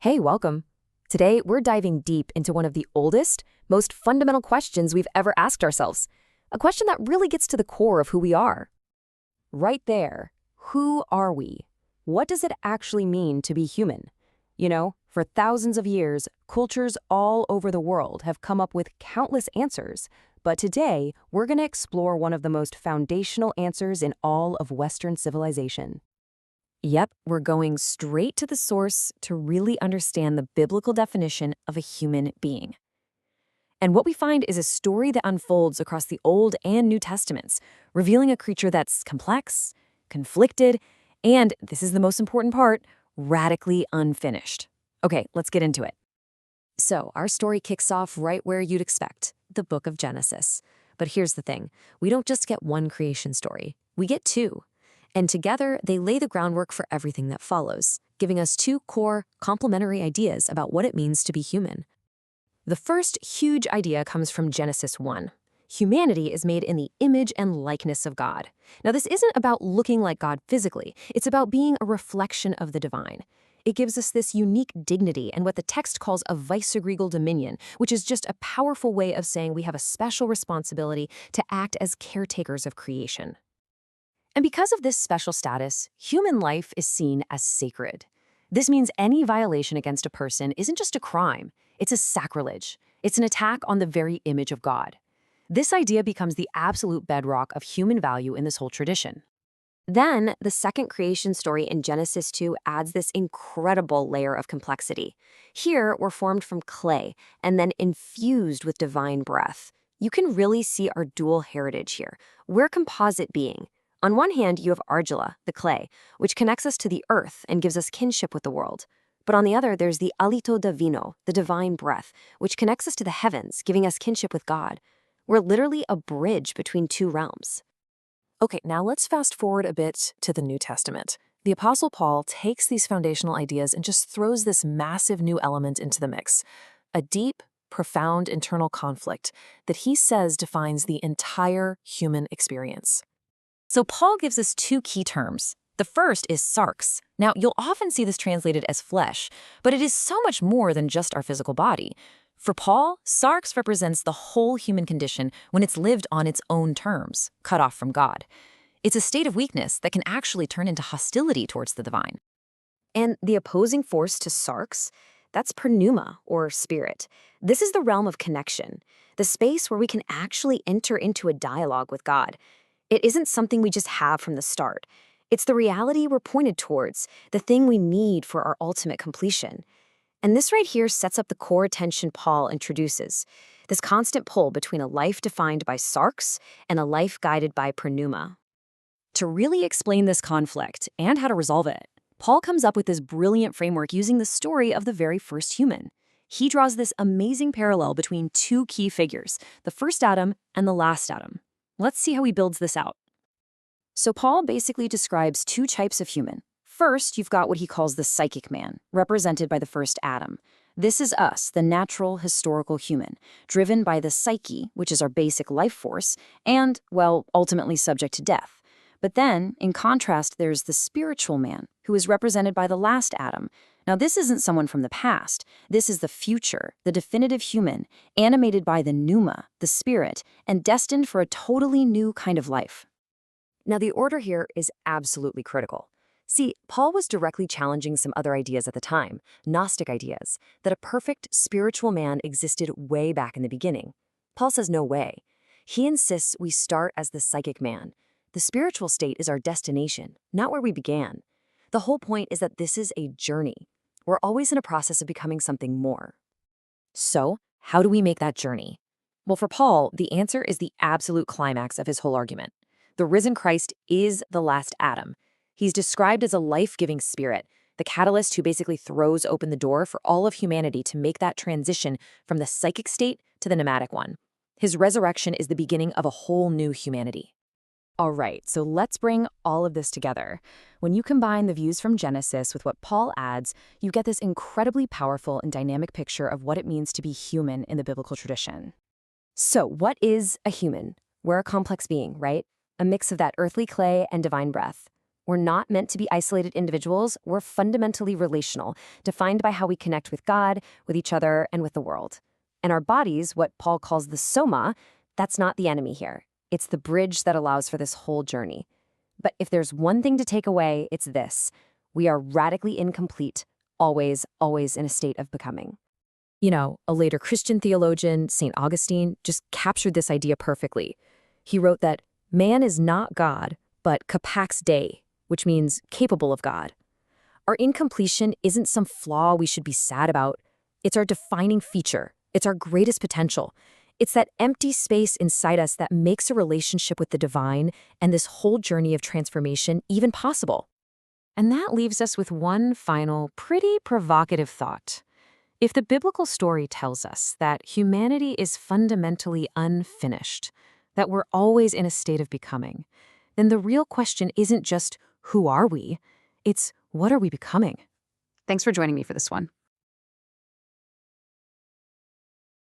Hey, welcome. Today, we're diving deep into one of the oldest, most fundamental questions we've ever asked ourselves. A question that really gets to the core of who we are. Right there, who are we? What does it actually mean to be human? For thousands of years, cultures all over the world have come up with countless answers. But today, we're going to explore one of the most foundational answers in all of Western civilization. Yep, we're going straight to the source to really understand the biblical definition of a human being. And what we find is a story that unfolds across the Old and New Testaments, revealing a creature that's complex, conflicted, and, this is the most important part, radically unfinished. Okay, let's get into it. So, our story kicks off right where you'd expect, the book of Genesis. But here's the thing, we don't just get one creation story, we get two. And together, they lay the groundwork for everything that follows, giving us two core, complementary ideas about what it means to be human. The first huge idea comes from Genesis 1. Humanity is made in the image and likeness of God. Now, this isn't about looking like God physically. It's about being a reflection of the divine. It gives us this unique dignity and what the text calls a viceregal dominion, which is just a powerful way of saying we have a special responsibility to act as caretakers of creation. And because of this special status, human life is seen as sacred. This means any violation against a person isn't just a crime, it's a sacrilege. It's an attack on the very image of God. This idea becomes the absolute bedrock of human value in this whole tradition. Then, the second creation story in Genesis 2 adds this incredible layer of complexity. Here, we're formed from clay and then infused with divine breath. You can really see our dual heritage here. We're a composite being. On one hand, you have argilla, the clay, which connects us to the earth and gives us kinship with the world. But on the other, there's the alito divino, the divine breath, which connects us to the heavens, giving us kinship with God. We're literally a bridge between two realms. Okay, now let's fast forward a bit to the New Testament. The Apostle Paul takes these foundational ideas and just throws this massive new element into the mix. A deep, profound internal conflict that he says defines the entire human experience. So Paul gives us two key terms. The first is sarx. Now, you'll often see this translated as flesh, but it is so much more than just our physical body. For Paul, sarx represents the whole human condition when it's lived on its own terms, cut off from God. It's a state of weakness that can actually turn into hostility towards the divine. And the opposing force to sarx, that's pneuma, or spirit. This is the realm of connection, the space where we can actually enter into a dialogue with God. It isn't something we just have from the start. It's the reality we're pointed towards, the thing we need for our ultimate completion. And this right here sets up the core tension Paul introduces, this constant pull between a life defined by sarx and a life guided by pneuma. To really explain this conflict and how to resolve it, Paul comes up with this brilliant framework using the story of the very first human. He draws this amazing parallel between two key figures, the first Adam and the last Adam. Let's see how he builds this out. So Paul basically describes two types of human. First, you've got what he calls the psychic man, represented by the first Adam. This is us, the natural, historical human, driven by the psyche, which is our basic life force, and, well, ultimately subject to death. But then, in contrast, there's the spiritual man, who is represented by the last Adam. Now, this isn't someone from the past. This is the future, the definitive human, animated by the pneuma, the spirit, and destined for a totally new kind of life. Now, the order here is absolutely critical. See, Paul was directly challenging some other ideas at the time, Gnostic ideas, that a perfect spiritual man existed way back in the beginning. Paul says no way. He insists we start as the psychic man. The spiritual state is our destination, not where we began. The whole point is that this is a journey. We're always in a process of becoming something more. So, how do we make that journey? Well, for Paul, the answer is the absolute climax of his whole argument. The risen Christ is the last Adam. He's described as a life-giving spirit, the catalyst who basically throws open the door for all of humanity to make that transition from the psychic state to the pneumatic one. His resurrection is the beginning of a whole new humanity. All right, so let's bring all of this together. When you combine the views from Genesis with what Paul adds, you get this incredibly powerful and dynamic picture of what it means to be human in the biblical tradition. So, what is a human? We're a complex being, right? A mix of that earthly clay and divine breath. We're not meant to be isolated individuals. We're fundamentally relational, defined by how we connect with God, with each other, and with the world. And our bodies, what Paul calls the soma, that's not the enemy here. It's the bridge that allows for this whole journey. But if there's one thing to take away, it's this. We are radically incomplete, always, always in a state of becoming. You know, a later Christian theologian, St. Augustine, just captured this idea perfectly. He wrote that man is not God, but capax Dei, which means capable of God. Our incompletion isn't some flaw we should be sad about. It's our defining feature. It's our greatest potential. It's that empty space inside us that makes a relationship with the divine and this whole journey of transformation even possible. And that leaves us with one final, pretty provocative thought. If the biblical story tells us that humanity is fundamentally unfinished, that we're always in a state of becoming, then the real question isn't just who are we? It's what are we becoming? Thanks for joining me for this one.